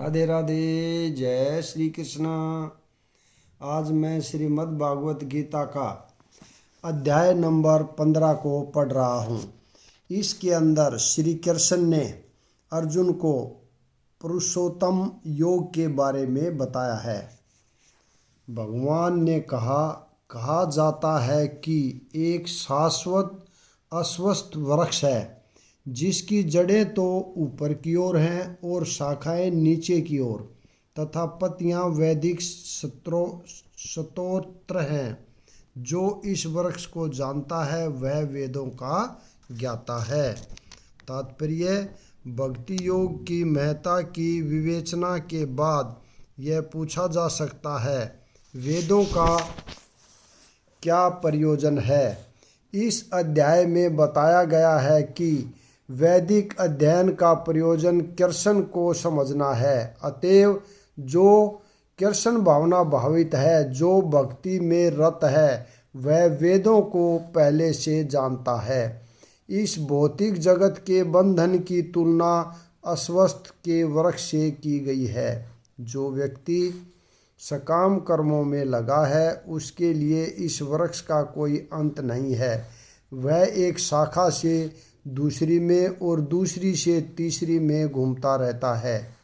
राधे राधे। जय श्री कृष्ण। आज मैं श्रीमद् भागवत गीता का अध्याय नंबर 15 को पढ़ रहा हूँ। इसके अंदर श्री कृष्ण ने अर्जुन को पुरुषोत्तम योग के बारे में बताया है। भगवान ने कहा जाता है कि एक शाश्वत अस्वस्थ वृक्ष है जिसकी जड़ें तो ऊपर की ओर हैं और शाखाएं नीचे की ओर तथा पत्तियां वैदिक स्तोत्र हैं। जो इस वृक्ष को जानता है वह वेदों का ज्ञाता है। तात्पर्य: भक्ति योग की महत्ता की विवेचना के बाद यह पूछा जा सकता है, वेदों का क्या प्रयोजन है। इस अध्याय में बताया गया है कि वैदिक अध्ययन का प्रयोजन कृष्ण को समझना है। अतएव जो कृष्ण भावना भावित है, जो भक्ति में रत है, वह वेदों को पहले से जानता है। इस भौतिक जगत के बंधन की तुलना अस्वस्थ के वृक्ष से की गई है। जो व्यक्ति सकाम कर्मों में लगा है उसके लिए इस वृक्ष का कोई अंत नहीं है। वह एक शाखा से दूसरी में और दूसरी से तीसरी में घूमता रहता है।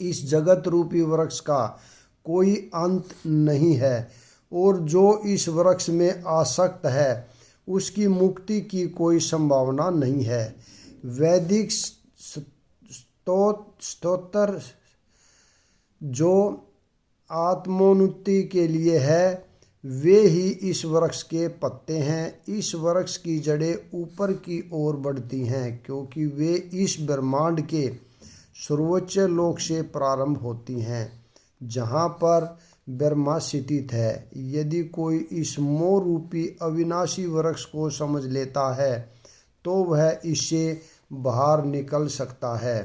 इस जगत रूपी वृक्ष का कोई अंत नहीं है और जो इस वृक्ष में आसक्त है उसकी मुक्ति की कोई संभावना नहीं है। वैदिक स्तोत्र जो आत्मोन्नति के लिए है वे ही इस वृक्ष के पत्ते हैं। इस वृक्ष की जड़ें ऊपर की ओर बढ़ती हैं क्योंकि वे इस ब्रह्मांड के सर्वोच्च लोक से प्रारंभ होती हैं जहाँ पर ब्रह्मा स्थित है। यदि कोई इस मोह रूपी अविनाशी वृक्ष को समझ लेता है तो वह इससे बाहर निकल सकता है।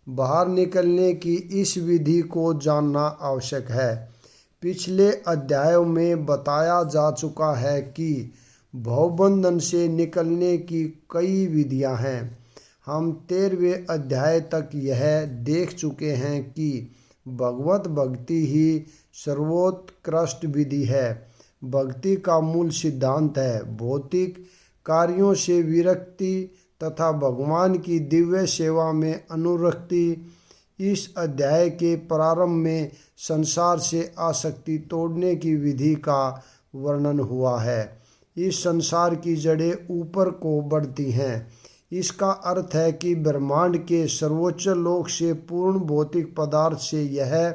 बाहर निकलने की इस विधि को जानना आवश्यक है। पिछले अध्यायों में बताया जा चुका है कि भवबंधन से निकलने की कई विधियां हैं। हम 13वें अध्याय तक यह देख चुके हैं कि भगवत भक्ति ही सर्वोत्कृष्ट विधि है। भक्ति का मूल सिद्धांत है भौतिक कार्यों से विरक्ति तथा भगवान की दिव्य सेवा में अनुरक्ति। इस अध्याय के प्रारंभ में संसार से आसक्ति तोड़ने की विधि का वर्णन हुआ है। इस संसार की जड़ें ऊपर को बढ़ती हैं। इसका अर्थ है कि ब्रह्मांड के सर्वोच्च लोक से पूर्ण भौतिक पदार्थ से यह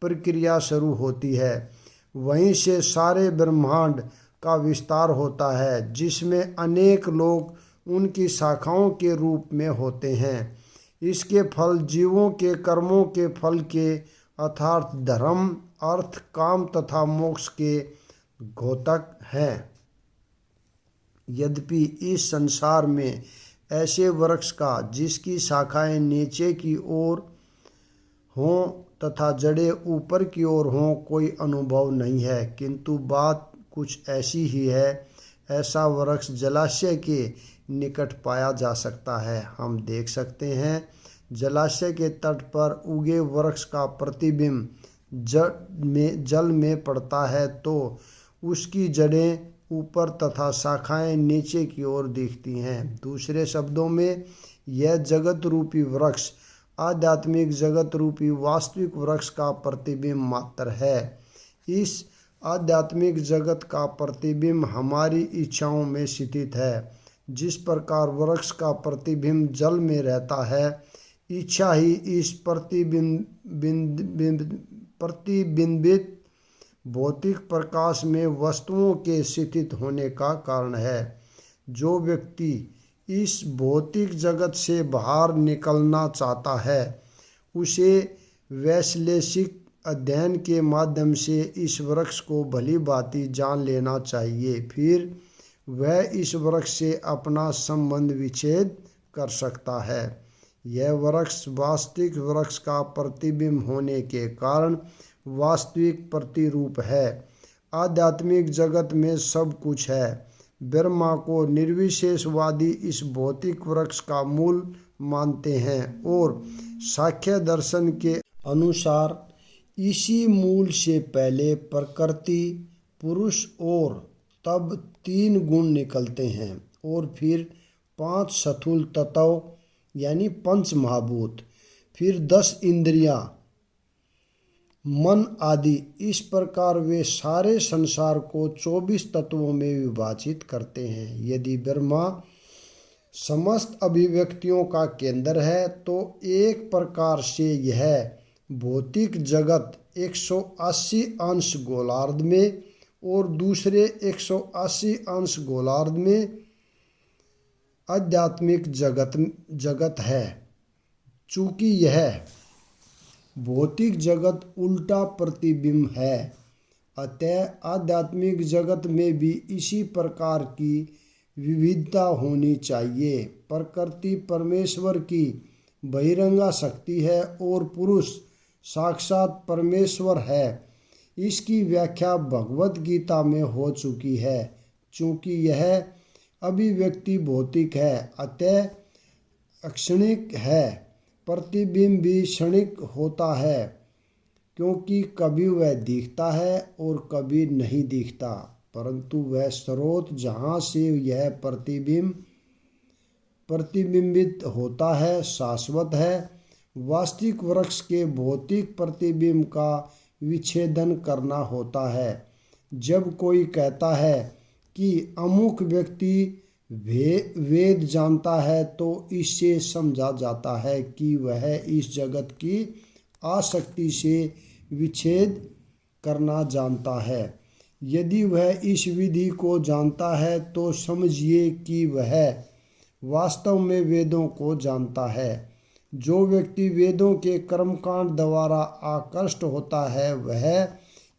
प्रक्रिया शुरू होती है। वहीं से सारे ब्रह्मांड का विस्तार होता है जिसमें अनेक लोक उनकी शाखाओं के रूप में होते हैं। इसके फल जीवों के कर्मों के फल के अर्थात धर्म, अर्थ, काम तथा मोक्ष के घोतक हैं। यद्यपि इस संसार में ऐसे वृक्ष का जिसकी शाखाएं नीचे की ओर हों तथा जड़ें ऊपर की ओर हों कोई अनुभव नहीं है, किंतु बात कुछ ऐसी ही है। ऐसा वृक्ष जलाशय के निकट पाया जा सकता है। हम देख सकते हैं जलाशय के तट पर उगे वृक्ष का प्रतिबिंब जल में पड़ता है तो उसकी जड़ें ऊपर तथा शाखाएं नीचे की ओर दिखती हैं। दूसरे शब्दों में यह जगत रूपी वृक्ष आध्यात्मिक जगत रूपी वास्तविक वृक्ष का प्रतिबिंब मात्र है। इस आध्यात्मिक जगत का प्रतिबिंब हमारी इच्छाओं में स्थित है। जिस प्रकार वृक्ष का प्रतिबिंब जल में रहता है, इच्छा ही इस प्रतिबिंबित भौतिक प्रकाश में वस्तुओं के स्थित होने का कारण है। जो व्यक्ति इस भौतिक जगत से बाहर निकलना चाहता है उसे वैश्लेषिक अध्ययन के माध्यम से इस वृक्ष को भली भांति जान लेना चाहिए। फिर वह इस वृक्ष से अपना संबंध विच्छेद कर सकता है। यह वृक्ष वास्तविक वृक्ष का प्रतिबिंब होने के कारण वास्तविक प्रतिरूप है। आध्यात्मिक जगत में सब कुछ है। ब्रह्मा को निर्विशेषवादी इस भौतिक वृक्ष का मूल मानते हैं और सांख्य दर्शन के अनुसार इसी मूल से पहले प्रकृति, पुरुष और तब 3 गुण निकलते हैं और फिर 5 स्थूल तत्व यानी पंच महाभूत, फिर 10 इंद्रियां, मन आदि। इस प्रकार वे सारे संसार को 24 तत्वों में विभाजित करते हैं। यदि ब्रह्मा समस्त अभिव्यक्तियों का केंद्र है तो एक प्रकार से यह भौतिक जगत 180 अंश गोलार्ध में और दूसरे 180 अंश गोलार्ध में आध्यात्मिक जगत है। चूंकि यह भौतिक जगत उल्टा प्रतिबिंब है, अतः आध्यात्मिक जगत में भी इसी प्रकार की विविधता होनी चाहिए। प्रकृति परमेश्वर की बहिरंगा शक्ति है और पुरुष साक्षात परमेश्वर है। इसकी व्याख्या भगवत गीता में हो चुकी है। चूंकि यह अभिव्यक्ति भौतिक है अतः क्षणिक है। प्रतिबिंब भी क्षणिक होता है क्योंकि कभी वह दिखता है और कभी नहीं दिखता, परंतु वह स्रोत जहाँ से यह प्रतिबिंबित होता है शाश्वत है। वास्तविक वृक्ष के भौतिक प्रतिबिंब का विच्छेदन करना होता है। जब कोई कहता है कि अमुक व्यक्ति वेद जानता है तो इससे समझा जाता है कि वह इस जगत की आसक्ति से विच्छेद करना जानता है। यदि वह इस विधि को जानता है तो समझिए कि वह वास्तव में वेदों को जानता है। जो व्यक्ति वेदों के कर्मकांड द्वारा आकृष्ट होता है वह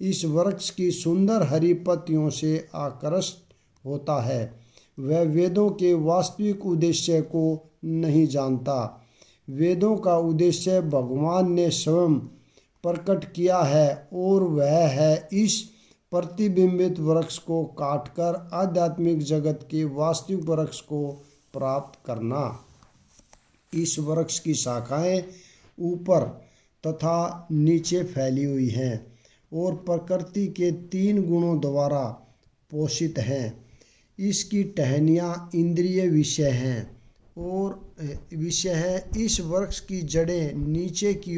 इस वृक्ष की सुंदर हरी पत्तियों से आकृष्ट होता है। वह वेदों के वास्तविक उद्देश्य को नहीं जानता। वेदों का उद्देश्य भगवान ने स्वयं प्रकट किया है और वह है इस प्रतिबिंबित वृक्ष को काटकर आध्यात्मिक जगत के वास्तविक वृक्ष को प्राप्त करना। इस वृक्ष की शाखाएं ऊपर तथा नीचे फैली हुई हैं और प्रकृति के 3 गुणों द्वारा पोषित हैं। इसकी टहनियाँ इंद्रिय विषय हैं इस वृक्ष की जड़ें नीचे की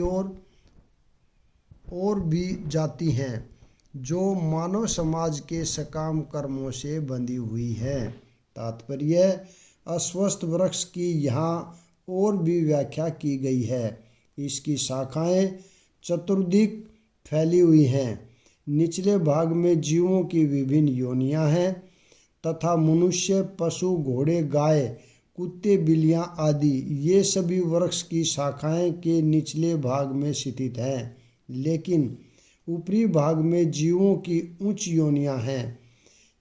ओर भी जाती हैं जो मानव समाज के सकाम कर्मों से बंधी हुई है। तात्पर्य अस्वस्थ वृक्ष की यहाँ और भी व्याख्या की गई है। इसकी शाखाएं चतुर्दिक फैली हुई हैं। निचले भाग में जीवों की विभिन्न योनियां हैं तथा मनुष्य, पशु, घोड़े, गाय, कुत्ते, बिल्लियां आदि ये सभी वृक्ष की शाखाएं के निचले भाग में स्थित हैं। लेकिन ऊपरी भाग में जीवों की उच्च योनियां हैं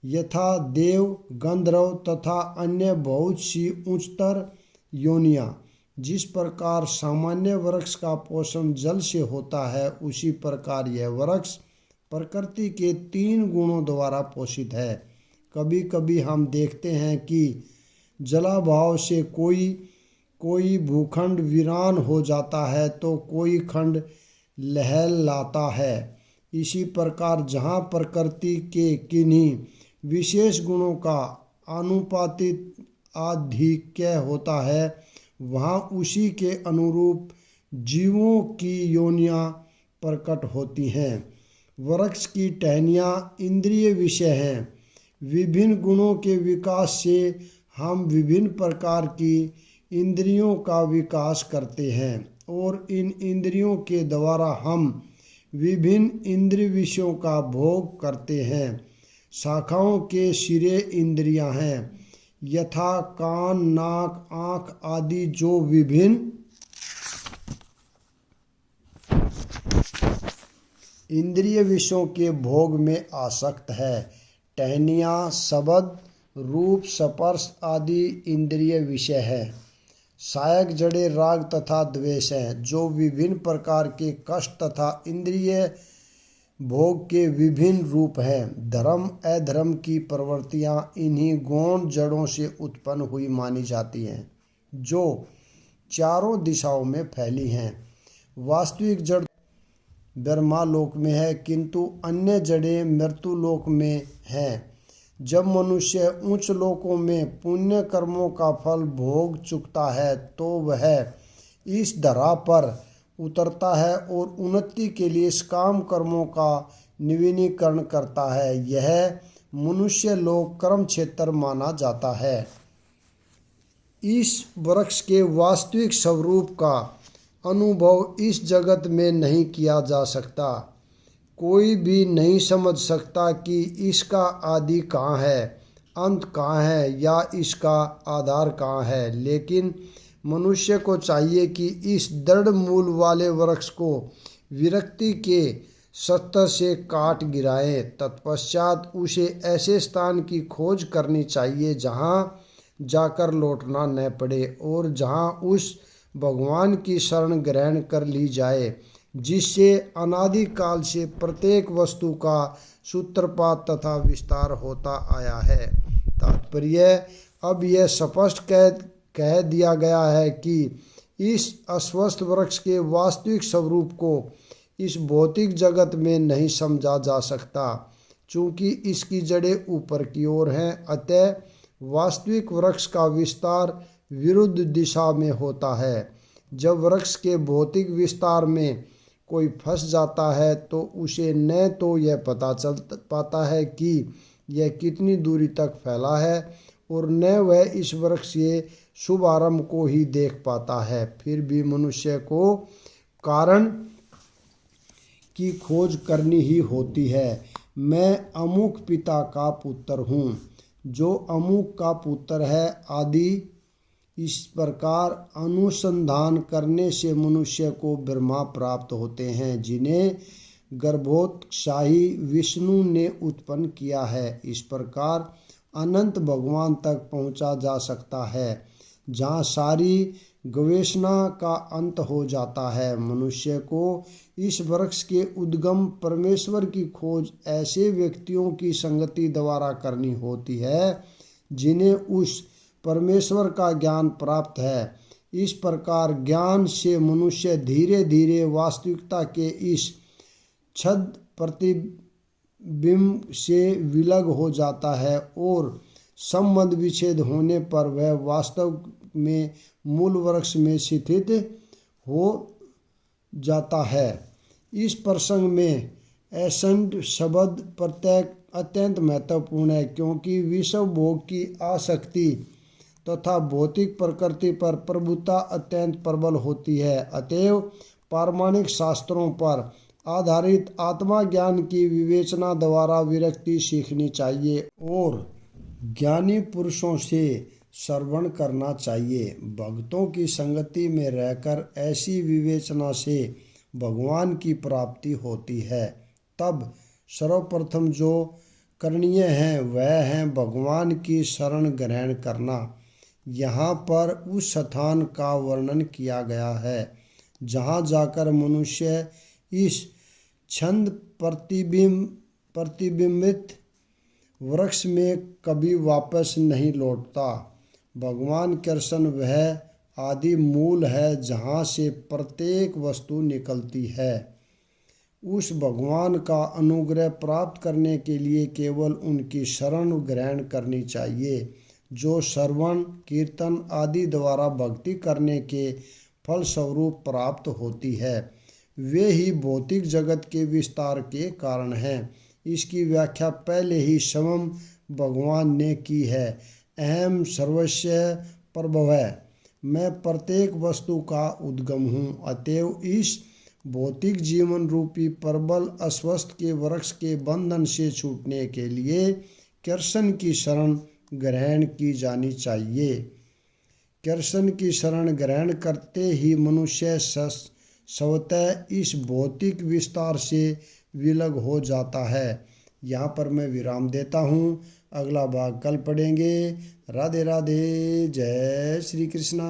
यथा देव, गंधर्व तथा अन्य बहुत सी उच्चतर योनियां। जिस प्रकार सामान्य वृक्ष का पोषण जल से होता है उसी प्रकार यह वृक्ष प्रकृति के 3 गुणों द्वारा पोषित है। कभी कभी हम देखते हैं कि जलाभाव से कोई भूखंड वीरान हो जाता है तो कोई खंड लहलाता है। इसी प्रकार जहाँ प्रकृति के किन्हीं विशेष गुणों का आनुपातिक आधिक्य होता है वहाँ उसी के अनुरूप जीवों की योनियाँ प्रकट होती हैं। वृक्ष की टहनियाँ इंद्रिय विषय हैं। विभिन्न गुणों के विकास से हम विभिन्न प्रकार की इंद्रियों का विकास करते हैं और इन इंद्रियों के द्वारा हम विभिन्न इंद्रिय विषयों का भोग करते हैं। शाखाओं के सिरे इंद्रियां हैं यथा कान, नाक, आँख आदि जो विभिन्न इंद्रिय विषयों के भोग में आसक्त है। टहनियाँ शब्द, रूप, स्पर्श आदि इंद्रिय विषय है। सहायक जड़ें राग तथा द्वेष हैं जो विभिन्न प्रकार के कष्ट तथा इंद्रिय भोग के विभिन्न रूप हैं। धर्म अधर्म की प्रवृत्तियाँ इन्हीं गौण जड़ों से उत्पन्न हुई मानी जाती हैं जो चारों दिशाओं में फैली हैं। वास्तविक जड़ ब्रह्मालोक में है, किंतु अन्य जड़ें मृत्युलोक में हैं। जब मनुष्य उच्च लोकों में पुण्य कर्मों का फल भोग चुकता है तो वह इस धरा पर उतरता है और उन्नति के लिए इस काम कर्मों का नवीनीकरण करता है। यह मनुष्य लोक कर्म क्षेत्र माना जाता है। इस वृक्ष के वास्तविक स्वरूप का अनुभव इस जगत में नहीं किया जा सकता। कोई भी नहीं समझ सकता कि इसका आदि कहाँ है, अंत कहाँ है या इसका आधार कहाँ है। लेकिन मनुष्य को चाहिए कि इस दृढ़ मूल वाले वृक्ष को विरक्ति के सत्तर से काट गिराए। तत्पश्चात उसे ऐसे स्थान की खोज करनी चाहिए जहाँ जाकर लौटना न पड़े और जहाँ उस भगवान की शरण ग्रहण कर ली जाए जिससे अनादिकाल से प्रत्येक वस्तु का सूत्रपात तथा विस्तार होता आया है। तात्पर्य, अब यह स्पष्ट कह दिया गया है कि इस अस्वस्थ वृक्ष के वास्तविक स्वरूप को इस भौतिक जगत में नहीं समझा जा सकता, चूँकि इसकी जड़ें ऊपर की ओर हैं। अतः वास्तविक वृक्ष का विस्तार विरुद्ध दिशा में होता है। जब वृक्ष के भौतिक विस्तार में कोई फंस जाता है तो उसे न तो यह पता चल पाता है कि यह कितनी दूरी तक फैला है और न वह इस वृक्ष के शुभारंभ को ही देख पाता है। फिर भी मनुष्य को कारण की खोज करनी ही होती है। मैं अमुक पिता का पुत्र हूँ, जो अमुक का पुत्र है आदि। इस प्रकार अनुसंधान करने से मनुष्य को ब्रह्मा प्राप्त होते हैं, जिन्हें गर्भोत्कर्षाही विष्णु ने उत्पन्न किया है। इस प्रकार अनंत भगवान तक पहुँचा जा सकता है, जहाँ सारी गवेषणा का अंत हो जाता है। मनुष्य को इस वृक्ष के उद्गम परमेश्वर की खोज ऐसे व्यक्तियों की संगति द्वारा करनी होती है जिन्हें उस परमेश्वर का ज्ञान प्राप्त है। इस प्रकार ज्ञान से मनुष्य धीरे धीरे वास्तविकता के इस छद प्रतिबिंब से विलग हो जाता है और संबंध विच्छेद होने पर वह वास्तव में मूल वृक्ष में स्थित हो जाता है। इस प्रसंग में एसेंट शब्द प्रत्येक अत्यंत महत्वपूर्ण है, क्योंकि विषय भोग की आसक्ति तथा भौतिक प्रकृति पर प्रभुता अत्यंत प्रबल होती है। अतएव पारमाणिक शास्त्रों पर आधारित आत्मा ज्ञान की विवेचना द्वारा विरक्ति सीखनी चाहिए और ज्ञानी पुरुषों से श्रवण करना चाहिए। भक्तों की संगति में रहकर ऐसी विवेचना से भगवान की प्राप्ति होती है। तब सर्वप्रथम जो करणीय है वह है भगवान की शरण ग्रहण करना। यहाँ पर उस स्थान का वर्णन किया गया है जहाँ जाकर मनुष्य इस छंद प्रतिबिंबित वृक्ष में कभी वापस नहीं लौटता। भगवान कृष्ण वह आदि मूल है जहाँ से प्रत्येक वस्तु निकलती है। उस भगवान का अनुग्रह प्राप्त करने के लिए केवल उनकी शरण ग्रहण करनी चाहिए, जो श्रवण कीर्तन आदि द्वारा भक्ति करने के फलस्वरूप प्राप्त होती है। वे ही भौतिक जगत के विस्तार के कारण हैं। इसकी व्याख्या पहले ही स्वयं भगवान ने की है। अहम सर्वस्य प्रभवः, मैं प्रत्येक वस्तु का उद्गम हूँ। अतएव इस भौतिक जीवन रूपी प्रबल अस्वस्थ के वृक्ष के बंधन से छूटने के लिए कृष्ण की शरण ग्रहण की जानी चाहिए। कृष्ण की शरण ग्रहण करते ही मनुष्य स्वतः इस भौतिक विस्तार से विलग हो जाता है। यहाँ पर मैं विराम देता हूँ। अगला भाग कल पढ़ेंगे। राधे राधे। जय श्री कृष्णा।